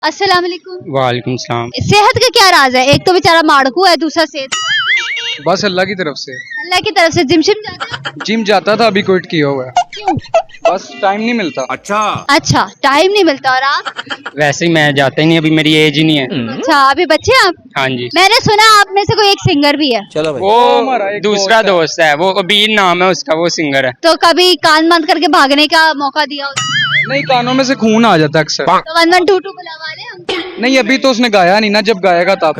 अस्सलाम वालेकुम। वालेकुम सलाम। सेहत का क्या राज है? एक तो बेचारा माड़कू है, दूसरा सेहत। बस अल्लाह की तरफ से। अल्लाह की तरफ से। जिम शिम जाते हो? जिम जाता था, अभी क्विट किया हुआ है। क्यों? बस टाइम नहीं मिलता। अच्छा, टाइम नहीं मिलता। और आप? वैसे ही मैं जाता ही नहीं, अभी मेरी एज ही नहीं है। अच्छा, अभी बच्चे हैं आप? हाँ जी। मैंने सुना आप में से कोई एक सिंगर भी है। वो हमारा एक दूसरा दोस्त है, वो अबीर नाम है उसका, वो सिंगर है। तो कभी कान बंद करके भागने का मौका दिया हो? नहीं, कानों में से खून आ जाता है अक्सर। तो 1122 बुलवा लें हम। नहीं, अभी तो उसने गाया नहीं ना, जब गाएगा तब।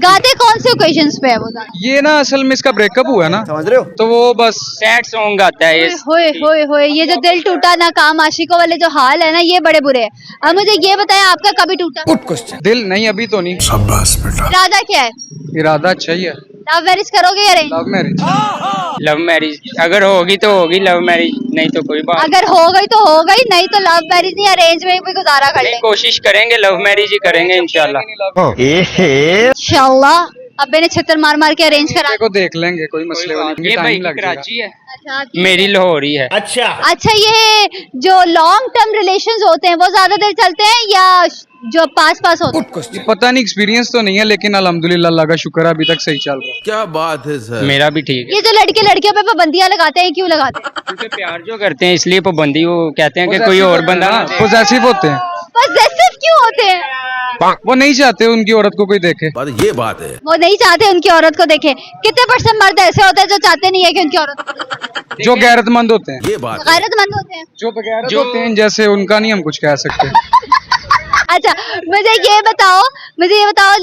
गाते कौन से ओकेजन्स पे है वो? ये ना असल में इसका ब्रेकअप हुआ है ना, समझ रहे हो? तो वो बस सैड सॉन्ग गाता है ये। होए होए होए, ये जो दिल टूटा ना काम आशिकों वाले जो हाल है ना, ये बड़े बुरे हैं। अब मुझे ये बताएं, आपका कभी टूटा? दिल नहीं, अभी तो नहीं। इरादा क्या है? इरादा अच्छा ही है। लव मैरिज करोगे या arrange? Love marriage. Love marriage अगर होगी तो होगी, लव मैरिज नहीं तो कोई बात अगर हो गई तो हो गई, नहीं तो लव मैरिज नहीं, अरेंज में भी गुजारा कर नहीं। लेंगे कोशिश करेंगे, लव मैरिज ही करेंगे इंशाल्लाह। इंशाल्लाह। अब्बे ने छत्तर मार मार के अरेंज करा। को देख लेंगे, कोई मसले नहीं। ये भाई टाइम लग जाएगा। कराची है, अच्छा, मेरी लाहौर ही है। अच्छा, ये जो लॉन्ग टर्म रिलेशंस होते हैं वो ज्यादा देर चलते हैं या जो पास पास होते हैं? ये पता नहीं, एक्सपीरियंस तो नहीं है, लेकिन अल्हम्दुलिल्लाह अल्लाह का शुक्र है, अभी तक सही चल रहा है। क्या बात है सर। मेरा भी ठीक है। ये जो लड़के लड़कियों पे पाबंदियां लगाते हैं, क्यों लगाते हैं? क्योंकि प्यार जो करते हैं इसलिए पाबंदी, वो कहते हैं कि कोई और बंदा ना दे। पोजेसिव होते हैं, पॉसेसिव क्यों होते हैं? वो नहीं चाहते उनकी औरत को कोई देखे। ये बात है। वो नहीं चाहते उनकी औरत को देखे। कितने % मर्द ऐसे होते हैं जो चाहते नहीं है कि उनकी औरत को देखे? जो गैरतमंद होते हैं, ये बात है। गैरतमंद होते हैं। जो बगैरत होते हैं, जैसे उनका नहीं हम कुछ कह सकते। अच्छा, मुझे ये बताओ,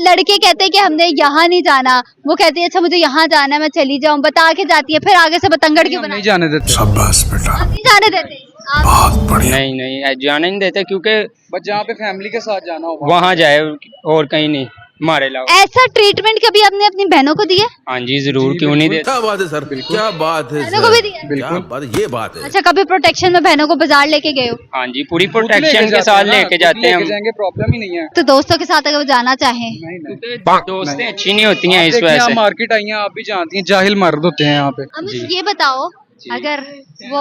लड़के कहते हैं कि हमने यहाँ नहीं जाना, वो कहती है अच्छा मुझे यहाँ जाना है, मैं चली जाऊँ, बता के जाती है, फिर आगे से बतंगड़ क्यों हम बना? नहीं जाने देते। आप नहीं जाने देते? आप नहीं नहीं, जाने नहीं देते, क्योंकि बस जहाँ पे फैमिली के साथ जाना होगा वहाँ जाए और कहीं नहीं, हमारे अलावा। ऐसा ट्रीटमेंट कभी आपने अपनी बहनों को दिया? हाँ जी जरूर, क्यों नहीं देते। क्या बात है सर, क्या बात है बहनों को भी दिया? क्या बात है, ये बात है। अच्छा, कभी प्रोटेक्शन में बहनों को बाजार लेके गए हो? हाँ जी, पूरी प्रोटेक्शन के साथ लेके जाते हैं हम। जाएंगे, प्रॉब्लम ही नहीं है। तो दोस्तों के साथ अगर वो जाना चाहे? दोस्तें अच्छी नहीं होती हैं इस वजह से। मार्केट आई हैं, आप भी जानती हैं, जाहिल मर्द होते हैं यहाँ पे। अब मुझे ये बताओ, अगर वो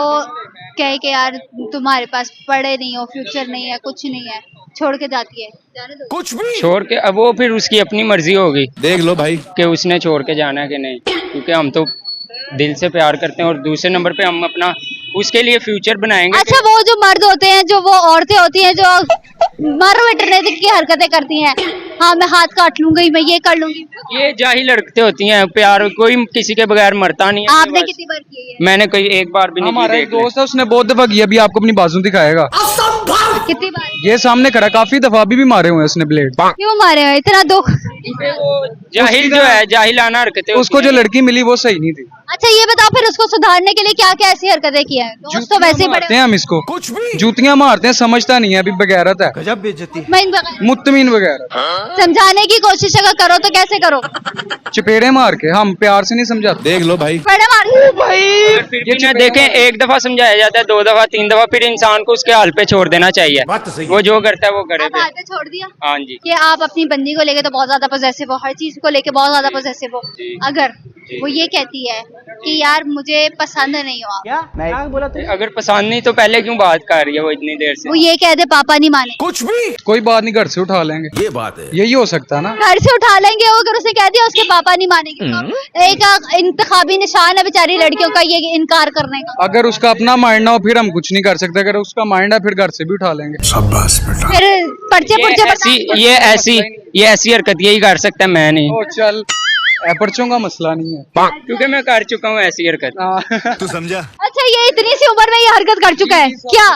कहे कि यार तुम्हारे पास पढ़े नहीं हो, फ्यूचर नहीं है, कुछ नहीं है, छोड़ के जाती है, जाने दो? कुछ भी छोड़ के, अब वो फिर उसकी अपनी मर्जी होगी देख लो भाई कि उसने छोड़ के जाना है कि नहीं, क्योंकि हम तो दिल से प्यार करते हैं और दूसरे नंबर पे हम अपना उसके लिए फ्यूचर बनाएंगे। अच्छा, वो जो मर्द होते हैं, जो वो औरतें होती हैं जो मर की हरकतें करती हैं, हाँ मैं हाथ काट लूंगी, मैं ये कर लूंगी, ये जाहिल हरकतें होती हैं। प्यार कोई किसी के बगैर मरता नहीं है। आपने कितनी बार की है? मैंने कोई एक बार भी नहीं हमारा की। एक दोस्त है, उसने बहुत दफा किया, अभी आपको अपनी बाजू दिखाएगा। कितनी बार? ये सामने खड़ा, काफी दफा अभी भी मारे हुए हैं उसने ब्लेड। क्यों मारे हो इतना दुख? जाहिल जो है, जाहिलाना हरकतें होती उसको जो लड़की मिली वो सही नहीं थी। अच्छा, ये बताओ फिर उसको सुधारने के लिए क्या क्या ऐसी हरकतें की हैं? दोस्त तो वैसे ही मारते बड़े। हैं हम इसको, कुछ भी जूतियां मारते हैं, समझता नहीं है, अभी बगैरत है, गजब बेइज्जती। मैं इन बगैर मुत्तमीन वगैरह समझाने की कोशिश अगर करो तो कैसे करो? चपेड़े मार के, हम प्यार से नहीं समझाते। देख लो भाई बड़े मार। ये ना देखें, एक दफा समझाया जाता है, 2 दफा 3 दफा, फिर इंसान को उसके हाल पे छोड़ देना चाहिए। बात तो सही है। वो जो करता है वो करे। आप हाथ पे छोड़ दिया हाँ जी। कि आप अपनी बंदी को लेके तो बहुत ज्यादा पोजेसिव हो, हर चीज को लेके बहुत ज्यादा पोजेसिव हो। अगर वो ये कहती है कि यार मुझे पसंद नहीं हो आप, अगर पसंद नहीं तो पहले क्यों बात कर रही है वो इतनी देर से? वो ये कह दे पापा नहीं माने, कुछ भी कोई बात नहीं, घर से उठा लेंगे, ये बात है। यही हो सकता है ना। घर से उठा लेंगे। वो अगर उसे कह दिया उसके पापा नहीं मानेंगे, तो एक इंतखाबी निशान है बेचारी लड़कियों का ये इनकार करने का। अगर उसका अपना माइंड ना हो फिर हम कुछ नहीं कर सकते, अगर उसका माइंड है फिर घर से भी उठा लेंगे। फिर पर्चे पुर्चे ये ऐसी हरकत यही कर सकता है, मैं नहीं। ओ चल, पर्चों का मसला नहीं है, क्योंकि मैं कर चुका हूँ ऐसी हरकत। तू समझा। अच्छा, ये इतनी सी उम्र में ये हरकत कर चुका है क्या?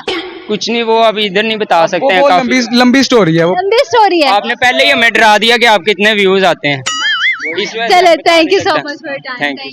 कुछ नहीं, वो अभी इधर नहीं बता सकते हैं। वो काफी लंबी स्टोरी है वो। लंबी स्टोरी है। आपने पहले ही हमें डरा दिया कि आप कितने व्यूज आते हैं। चलो, thank you so much for your time. Thank you.